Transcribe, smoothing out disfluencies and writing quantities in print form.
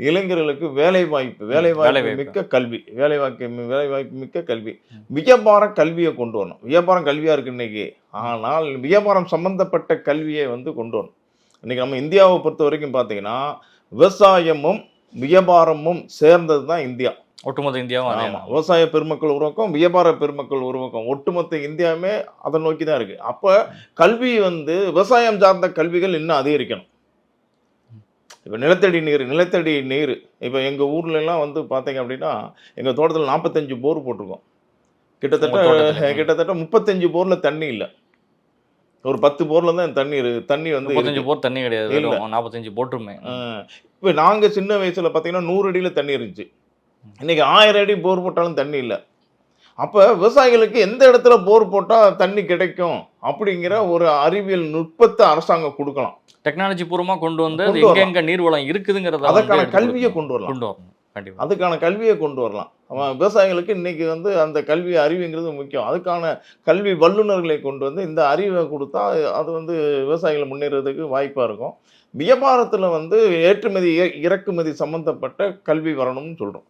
இளைஞர்களுக்கு வேலைவாய்ப்பு மிக்க கல்வி, வேலைவாய்ப்பு மிக்க கல்வி, வியாபார கல்வியை கொண்டு வரணும். வியாபாரம் கல்வியா இருக்கு இன்னைக்கு. ஆனால் வியாபாரம் சம்பந்தப்பட்ட கல்வியை வந்து கொண்டு வரணும். இன்னைக்கு நம்ம இந்தியாவை பொறுத்த வரைக்கும் பார்த்தீங்கன்னா விவசாயமும் வியாபாரமும் சேர்ந்தது தான் இந்தியா. ஒட்டுமொத்த இந்தியாவும். ஆமாம், விவசாய பெருமக்கள் உருவாக்கம், வியாபார பெருமக்கள் உருவாக்கம், ஒட்டுமொத்த இந்தியாவுமே அதை நோக்கி தான் இருக்கு. அப்போ கல்வி வந்து விவசாயம் சார்ந்த கல்விகள் இன்னும் அதிகரிக்கணும். இப்போ நிலத்தடி நீர் இப்போ எங்கள் ஊர்லலாம் வந்து பார்த்தீங்க அப்படின்னா எங்கள் தோட்டத்தில் 45 போர் போட்டிருக்கோம். கிட்டத்தட்ட 35 போரில் தண்ணி இல்லை. ஒரு 10 போரில் தான் தண்ணி வந்து 35 போர் தண்ணி கிடையாது, 45 போட்டுருமே. இப்போ நாங்கள் சின்ன வயசில் பார்த்தீங்கன்னா 100 அடியில் தண்ணி இருந்துச்சு. இன்னைக்கு 1000 அடி போர் போட்டாலும் தண்ணி இல்லை. அப்போ விவசாயிகளுக்கு எந்த இடத்துல போர் போட்டால் தண்ணி கிடைக்கும் அப்படிங்கிற ஒரு அறிவியல் நுட்பத்தை அரசாங்கம் கொடுக்கலாம். டெக்னாலஜி பூர்வமாக கொண்டு வந்து எங்க நீர்வளம் இருக்குதுங்கிறத அதற்கான கல்வியை கொண்டு வரலாம். அதுக்கான கல்வியை கொண்டு வரலாம். விவசாயிகளுக்கு இன்னைக்கு வந்து அந்த கல்வி அறிவுங்கிறது முக்கியம். அதுக்கான கல்வி வல்லுநர்களை கொண்டு வந்து இந்த அறிவை கொடுத்தா அது வந்து விவசாயிகள் முன்னேறதுக்கு வாய்ப்பாக இருக்கும். வியாபாரத்தில் வந்து ஏற்றுமதி இறக்குமதி சம்பந்தப்பட்ட கல்வி வரணும்னு சொல்கிறோம்.